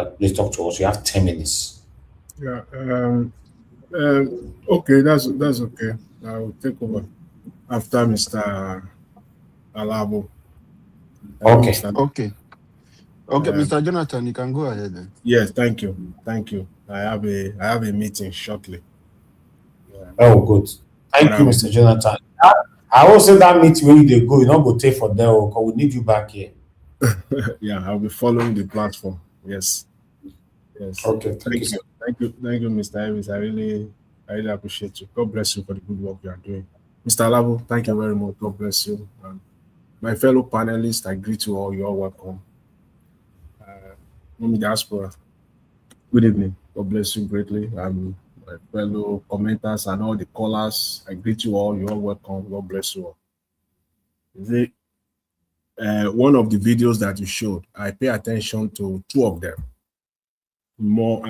Please talk to us. You have 10 minutes. Yeah. Okay, that's okay. I will take over after Mr. Alabo. Hello, Okay. Mr. Okay. Okay, Um, Mr. Jonathan, you can go ahead then. yes, thank you. I have a meeting shortly. Yeah. Oh, good. But Thank I you, will Mr. be Jonathan. I will say that meeting where you dey go, you not go take for there, because we need you back here. yeah, I'll be following the platform. Yes, yes. Okay, thank you, Thank sir. you, thank you, Mr. Evans. I really appreciate you. God bless you for the good work you are doing, Mr. Alabo. Thank you very much. God bless you. My fellow panelists, I greet you all. You're all welcome. Mumi Diaspora, good evening. God bless you greatly. My fellow commenters and all the callers, I greet you all. You're all welcome. God bless you all. The, one of the videos that you showed, I pay attention to two of them. More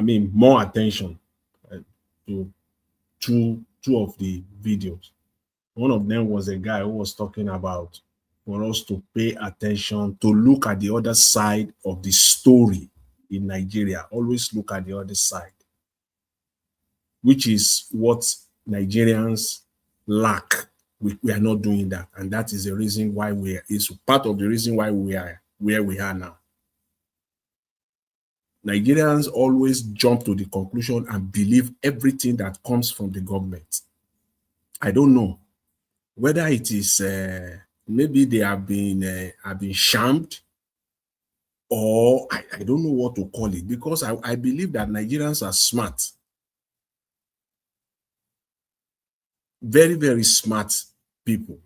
attention to two of the videos. One of them was a guy who was talking about for us to pay attention, to look at the other side of the story in Nigeria. Always look at the other side, which is what Nigerians lack. We are not doing that. And that is the reason why it's part of the reason why we are where we are now. Nigerians always jump to the conclusion and believe everything that comes from the government. I don't know whether it is maybe they have been shamed, or I don't know what to call it, because I believe that Nigerians are smart, very, very smart people.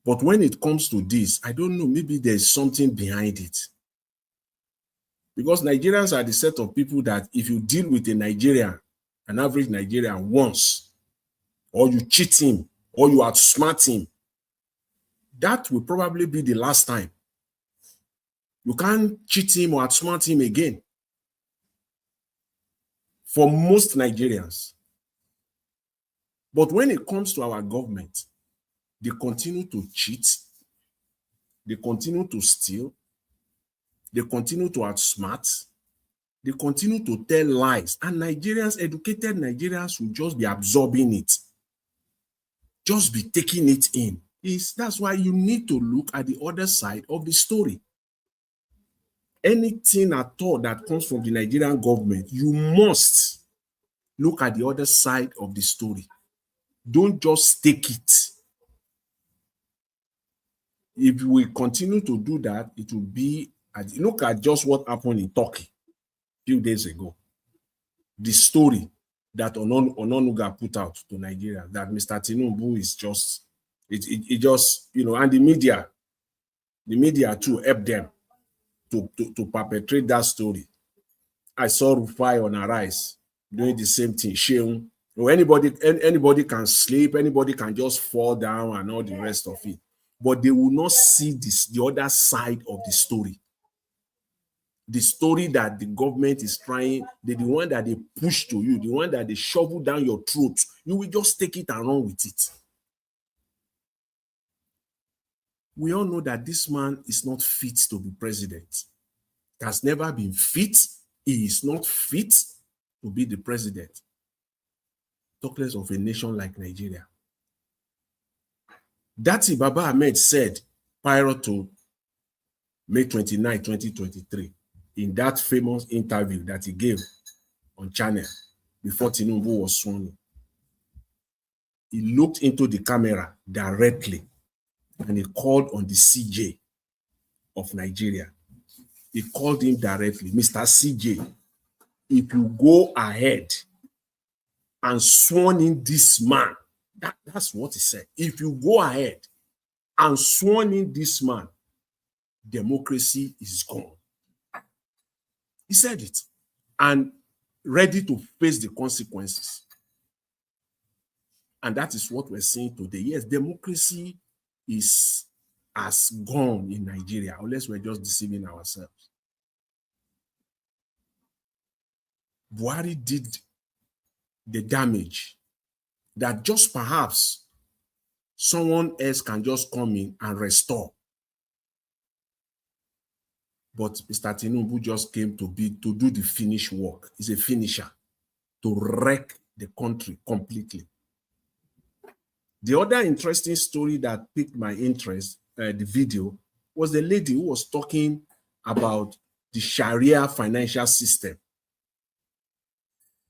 But when it comes to this, I don't know, maybe there's something behind it. Because Nigerians are the set of people that if you deal with a Nigerian, an average Nigerian once, or you cheat him, or you outsmart him, that will probably be the last time. You can't cheat him or outsmart him again. For most Nigerians. But when it comes to our government, they continue to cheat, they continue to steal, they continue to outsmart, they continue to tell lies, and Nigerians, educated Nigerians, will just be absorbing it, just be taking it in. That's why you need to look at the other side of the story. Anything at all that comes from the Nigerian government, you must look at the other side of the story. Don't just take it. If we continue to do that, it will be, look at just what happened in Turkey a few days ago. The story that Ononuga put out to Nigeria, that Mr. Tinubu is just, it just, and the media too helped them to perpetrate that story. I saw Rufai on Arise doing the same thing. Sheung, anybody can sleep, anybody can just fall down and all the rest of it. But they will not see the other side of the story. The story that the government is trying, the one that they push to you, the one that they shovel down your throat, you will just take it and run with it. We all know that this man is not fit to be president. He has never been fit. He is not fit to be the president. Talk less of a nation like Nigeria. Dati Baba Ahmed said prior to May 29, 2023, in that famous interview that he gave on channel before Tinubu was sworn in. He looked into the camera directly and he called on the CJ of Nigeria. He called him directly, Mr. CJ, if you go ahead and sworn in this man, that's what he said. If you go ahead and sworn in this man, democracy is gone. He said it, and ready to face the consequences. And that is what we're seeing today. Yes, democracy has gone in Nigeria, unless we're just deceiving ourselves. Buhari did the damage that just perhaps someone else can just come in and restore. But Mr. Tinubu just came to do the finish work. He's a finisher to wreck the country completely. The other interesting story that piqued my interest, the video, was the lady who was talking about the Sharia financial system.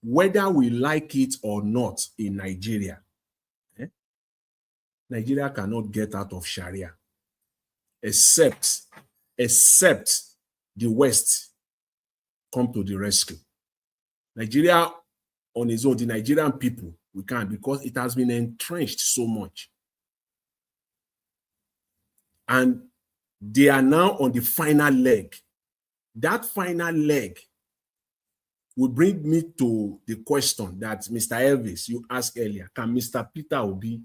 Whether we like it or not in Nigeria, Nigeria cannot get out of Sharia except the West come to the rescue. Nigeria on its own, the Nigerian people, we can't, because it has been entrenched so much. And they are now on the final leg. That final leg will bring me to the question that Mr. Elvis, you asked earlier. Can Mr. Peter Obi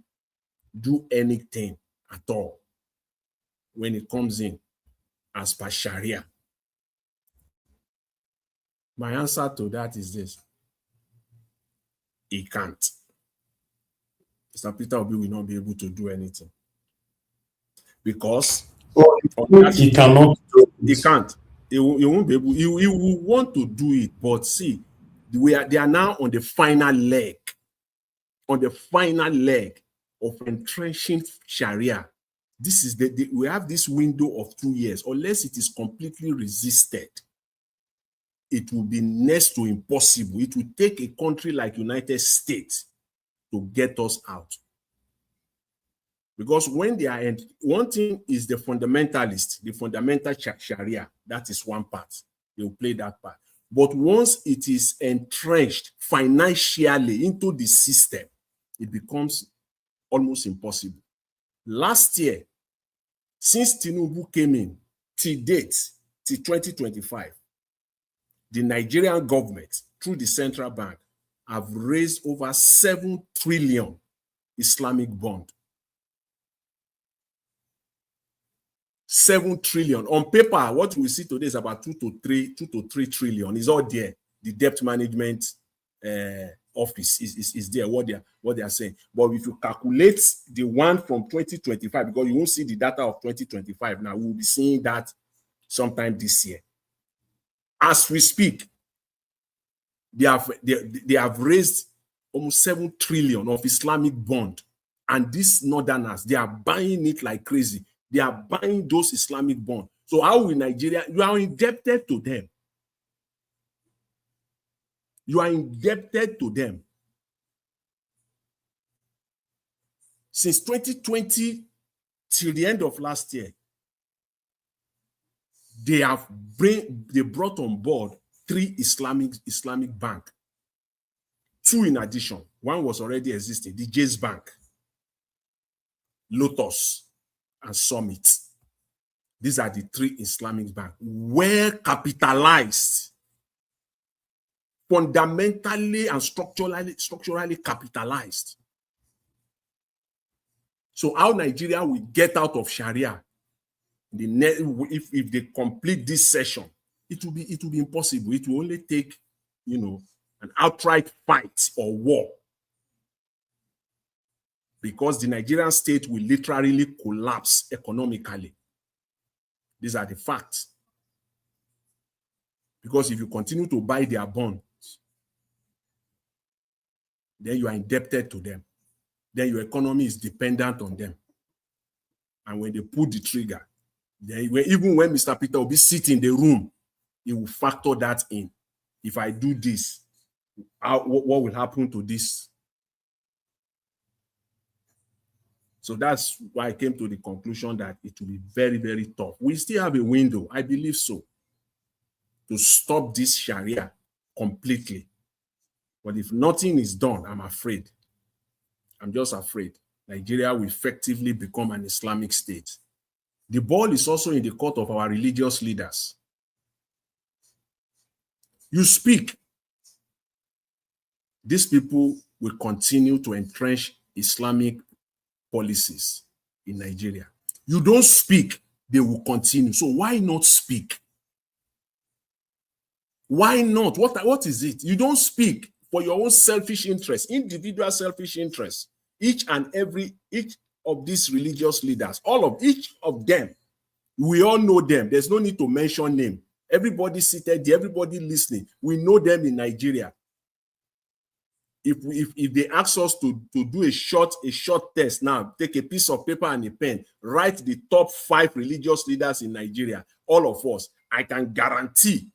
do anything at all when it comes in as per Sharia? My answer to that is this: he can't. Mr. Peter Obi will not be able to do anything because he cannot. He can't. He won't be able. He will want to do it, but see, they are now on the final leg, of entrenching Sharia. This is we have this window of 2 years. Unless it is completely resisted, it will be next to impossible. It will take a country like United States to get us out. Because when they are, one thing is the fundamentalist, the fundamental Sharia, that is one part. They will play that part. But once it is entrenched financially into the system, it becomes almost impossible. Last year, since Tinubu came in, till date, till 2025, the Nigerian government, through the central bank, have raised over 7 trillion Islamic bond. 7 trillion. On paper, what we see today is about 2 to 3 trillion. Is all there. The debt management office is there, what they are saying. But if you calculate the one from 2025, because you won't see the data of 2025 now, we'll be seeing that sometime this year. As we speak, they have raised almost 7 trillion of Islamic bond. And these northerners, they are buying it like crazy. They are buying those Islamic bonds. So how will Nigeria, you are indebted to them. You are indebted to them. Since 2020 till the end of last year, they brought on board 3 Islamic bank. 2 in addition. One was already existing, the Jazz Bank, Lotus, and Summit. These are the 3 Islamic banks, well capitalized, fundamentally and structurally capitalized. So how Nigeria will get out of Sharia, if they complete this session, it will be impossible. It will only take, an outright fight or war, because the Nigerian state will literally collapse economically. These are the facts. Because if you continue to buy their bonds, then you are indebted to them. Then your economy is dependent on them. And when they pull the trigger, then even when Mr. Peter will be sitting in the room, he will factor that in. If I do this, what will happen to this? So that's why I came to the conclusion that it will be very, very tough. We still have a window, I believe so, to stop this Sharia completely. But if nothing is done, I'm afraid. I'm just afraid Nigeria will effectively become an Islamic state. The ball is also in the court of our religious leaders. You speak, these people will continue to entrench Islamic policies in Nigeria. You don't speak, they will continue. So why not speak? Why not? What is it? You don't speak for your own selfish interest, individual selfish interest. Each of these religious leaders, each of them We all know them. There's no need to mention name. Everybody seated there, everybody listening. We know them in Nigeria. If they ask us to do a short test now, take a piece of paper and a pen, write the top 5 religious leaders in Nigeria, all of us, I can guarantee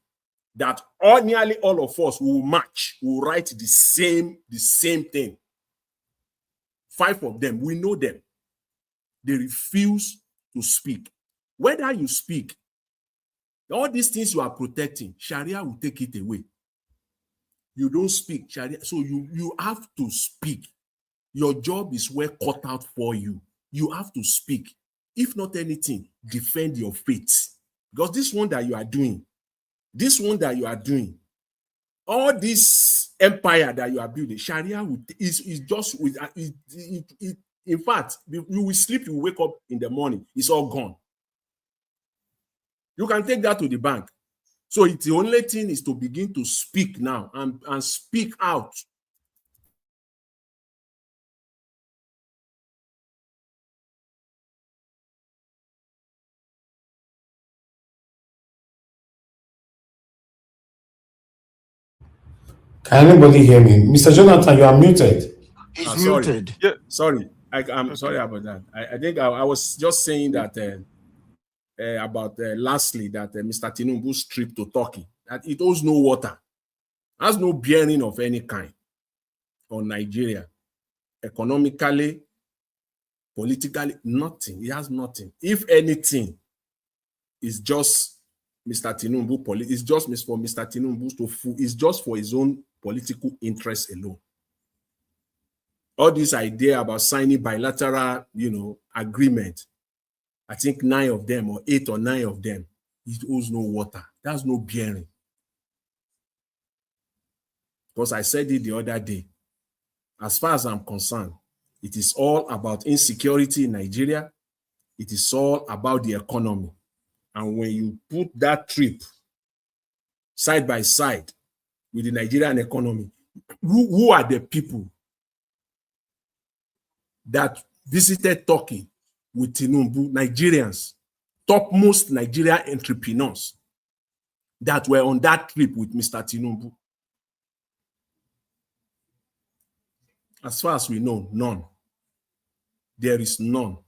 that nearly all of us will match, will write the same thing. 5 of them, we know them. They refuse to speak. Whether you speak, all these things you are protecting, Sharia will take it away. You don't speak, Sharia. So you have to speak. Your job is well cut out for you. You have to speak. If not anything, defend your faith. Because this one that you are doing, all this empire that you are building, Sharia is just with it. In fact, you will sleep, you will wake up in the morning, it's all gone. You can take that to the bank. So it's the only thing is to begin to speak now and speak out. Can anybody hear me? Mr. Jonathan, you are muted. He's Sorry. muted. Yeah. Sorry. I'm sorry about that. I think I was just saying that about lastly that Mr. Tinubu's trip to Turkey, that it owes no water, has no bearing of any kind on Nigeria, economically, politically, nothing. It has nothing. If anything, it's just Mr. Tinubu. It's just for Mr. Tinubu it's just for his own political interest alone. All this idea about signing bilateral, agreement, I think 9 of them or 8 or 9 of them, it owes no water. There's no bearing. Because I said it the other day, as far as I'm concerned, it is all about insecurity in Nigeria. It is all about the economy. And when you put that trip side by side with the Nigerian economy, who are the people that visited Turkey with Tinubu? Nigerians, topmost Nigerian entrepreneurs that were on that trip with Mr. Tinubu. As far as we know, none. There is none.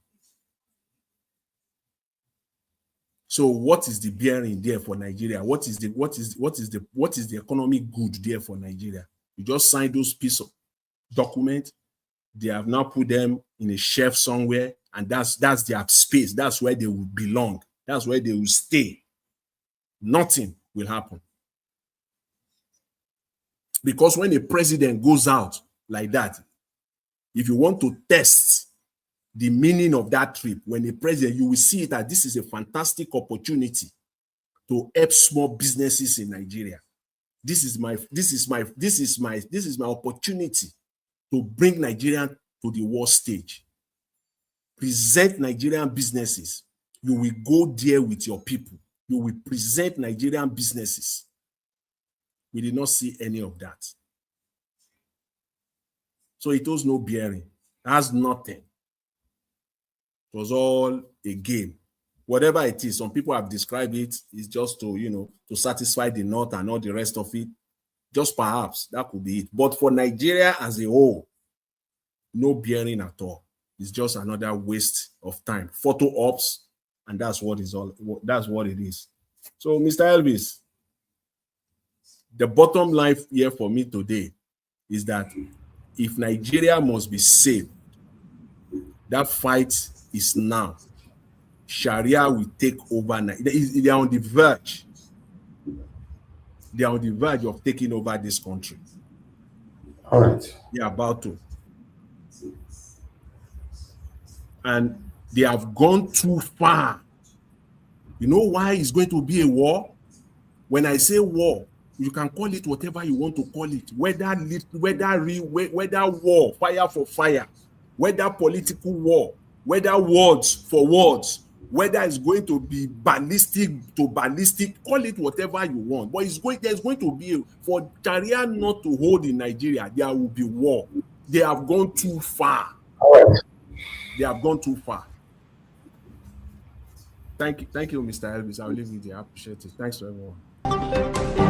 So what is the bearing there for Nigeria? What is the economic good there for Nigeria? You just sign those pieces of document. They have now put them in a shelf somewhere, and that's their space. That's where they will belong. That's where they will stay. Nothing will happen. Because when a president goes out like that, if you want to test the meaning of that trip, when a president, you will see that this is a fantastic opportunity to help small businesses in Nigeria. This is my opportunity to bring Nigeria to the world stage. Present Nigerian businesses. You will go there with your people. You will present Nigerian businesses. We did not see any of that. So it was no bearing. It has nothing. It was all a game. Whatever it is, some people have described it, it's just to satisfy the North and all the rest of it. Just perhaps that could be it. But for Nigeria as a whole, no bearing at all. It's just another waste of time. Photo ops, and that's what it is. So, Mr. Elvis, the bottom line here for me today is that if Nigeria must be saved, that fight is now. Sharia will take over. They are on the verge. They are on the verge of taking over this country. All right. They are about to. And they have gone too far. You know why it's going to be a war? When I say war, you can call it whatever you want to call it. Whether war, fire for fire, whether political war, whether words for words, whether it's going to be ballistic to ballistic, call it whatever you want. But there's going to be, for Sharia not to hold in Nigeria, there will be war. They have gone too far. They have gone too far. Thank you, Mr. Elvis. I'll leave you there. I appreciate it. Thanks to everyone.